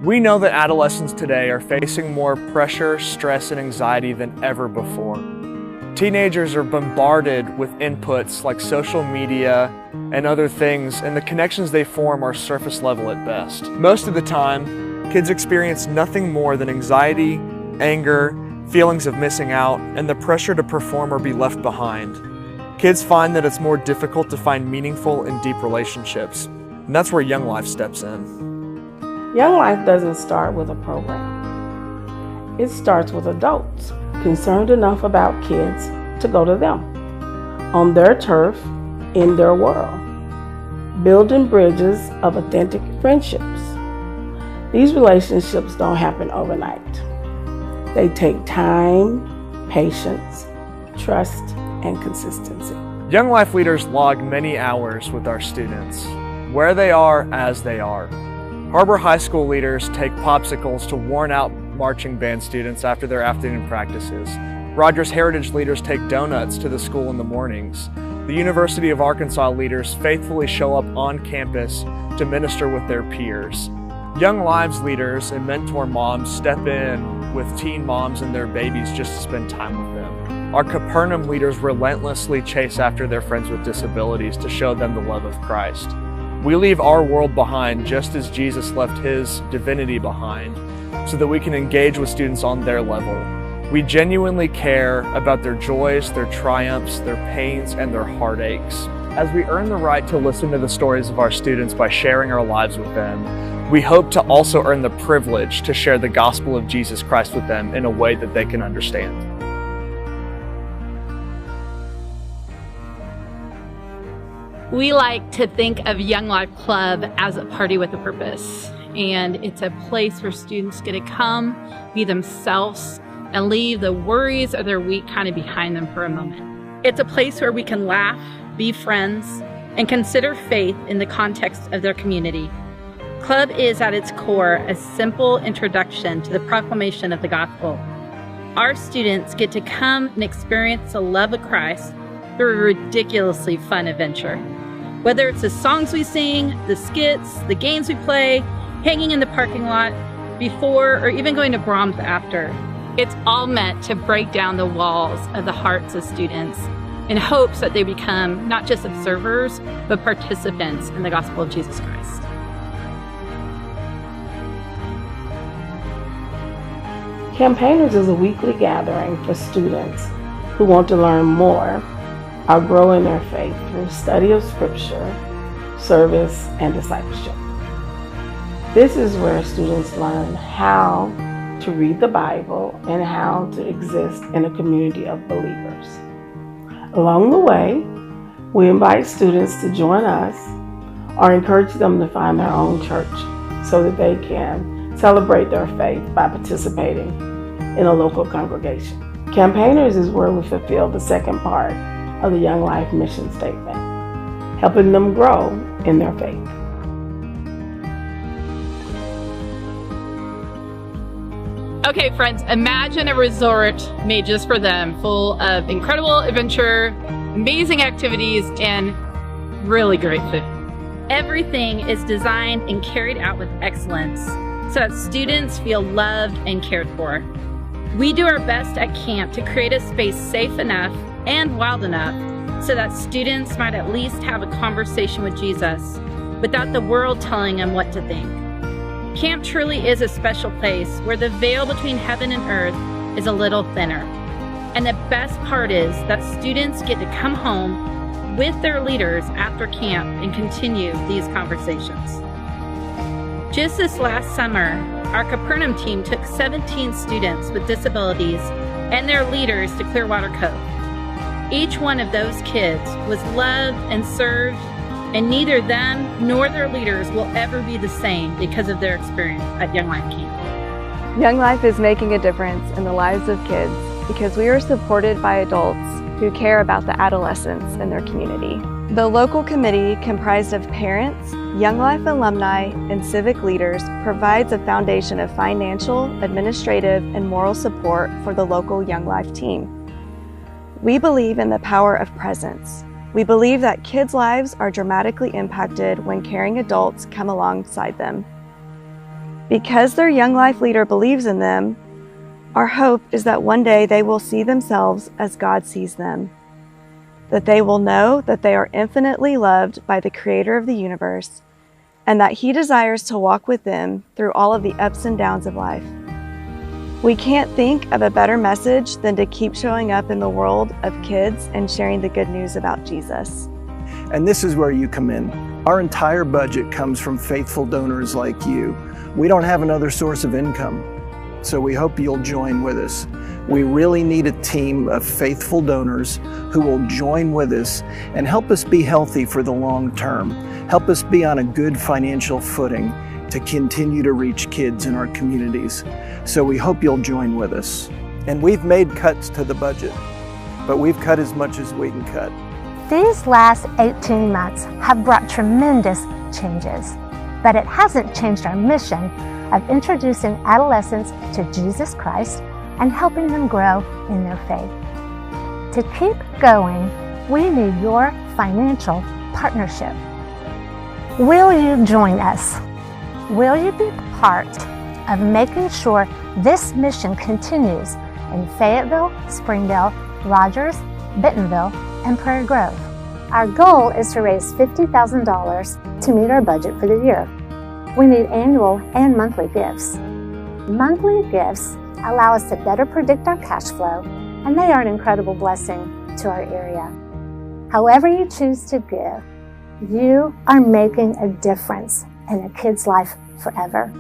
We know that adolescents today are facing more pressure, stress, and anxiety than ever before. Teenagers are bombarded with inputs like social media and other things, and the connections they form are surface level at best. Most of the time, kids experience nothing more than anxiety, anger, feelings of missing out, and the pressure to perform or be left behind. Kids find that it's more difficult to find meaningful and deep relationships, and that's where Young Life steps in. Young Life doesn't start with a program. It starts with adults concerned enough about kids to go to them, on their turf, in their world, building bridges of authentic friendships. These relationships don't happen overnight. They take time, patience, trust, and consistency. Young Life leaders log many hours with our students, where they are as they are. Harbor High School leaders take popsicles to worn out marching band students after their afternoon practices. Rogers Heritage leaders take donuts to the school in the mornings. The University of Arkansas leaders faithfully show up on campus to minister with their peers. Young Lives leaders and mentor moms step in with teen moms and their babies just to spend time with them. Our Capernaum leaders relentlessly chase after their friends with disabilities to show them the love of Christ. We leave our world behind just as Jesus left his divinity behind, so that we can engage with students on their level. We genuinely care about their joys, their triumphs, their pains, and their heartaches. As we earn the right to listen to the stories of our students by sharing our lives with them, we hope to also earn the privilege to share the gospel of Jesus Christ with them in a way that they can understand. We like to think of Young Life Club as a party with a purpose. And it's a place where students get to come, be themselves, and leave the worries of their week kind of behind them for a moment. It's a place where we can laugh, be friends, and consider faith in the context of their community. Club is at its core a simple introduction to the proclamation of the gospel. Our students get to come and experience the love of Christ through a ridiculously fun adventure. Whether it's the songs we sing, the skits, the games we play, hanging in the parking lot before, or even going to Brahms after. It's all meant to break down the walls of the hearts of students in hopes that they become not just observers, but participants in the gospel of Jesus Christ. Campaigners is a weekly gathering for students who want to learn more or grow in their faith through study of Scripture, service, and discipleship. This is where students learn how to read the Bible and how to exist in a community of believers. Along the way, we invite students to join us or encourage them to find their own church so that they can celebrate their faith by participating in a local congregation. Campaigners is where we fulfill the second part of the Young Life mission statement, helping them grow in their faith. Okay, friends, imagine a resort made just for them, full of incredible adventure, amazing activities, and really great food. Everything is designed and carried out with excellence so that students feel loved and cared for. We do our best at camp to create a space safe enough and wild enough so that students might at least have a conversation with Jesus without the world telling them what to think. Camp truly is a special place where the veil between heaven and earth is a little thinner. And the best part is that students get to come home with their leaders after camp and continue these conversations. Just this last summer, our Capernaum team took 17 students with disabilities and their leaders to Clearwater Cove. Each one of those kids was loved and served, and neither them nor their leaders will ever be the same because of their experience at Young Life Camp. Young Life is making a difference in the lives of kids because we are supported by adults who care about the adolescents in their community. The local committee, comprised of parents, Young Life alumni, and civic leaders, provides a foundation of financial, administrative, and moral support for the local Young Life team. We believe in the power of presence. We believe that kids' lives are dramatically impacted when caring adults come alongside them. Because their Young Life leader believes in them, our hope is that one day they will see themselves as God sees them, that they will know that they are infinitely loved by the Creator of the universe, and that He desires to walk with them through all of the ups and downs of life. We can't think of a better message than to keep showing up in the world of kids and sharing the good news about Jesus. And this is where you come in. Our entire budget comes from faithful donors like you. We don't have another source of income, so we hope you'll join with us. We really need a team of faithful donors who will join with us and help us be healthy for the long term, help us be on a good financial footing to continue to reach kids in our communities. So we hope you'll join with us. And we've made cuts to the budget, but we've cut as much as we can cut. These last 18 months have brought tremendous changes, but it hasn't changed our mission of introducing adolescents to Jesus Christ and helping them grow in their faith. To keep going, we need your financial partnership. Will you join us? Will you be part of making sure this mission continues in Fayetteville, Springdale, Rogers, Bentonville, and Prairie Grove? Our goal is to raise $50,000 to meet our budget for the year. We need annual and monthly gifts. Monthly gifts allow us to better predict our cash flow, and they are an incredible blessing to our area. However you choose to give, you are making a difference in a kid's life forever.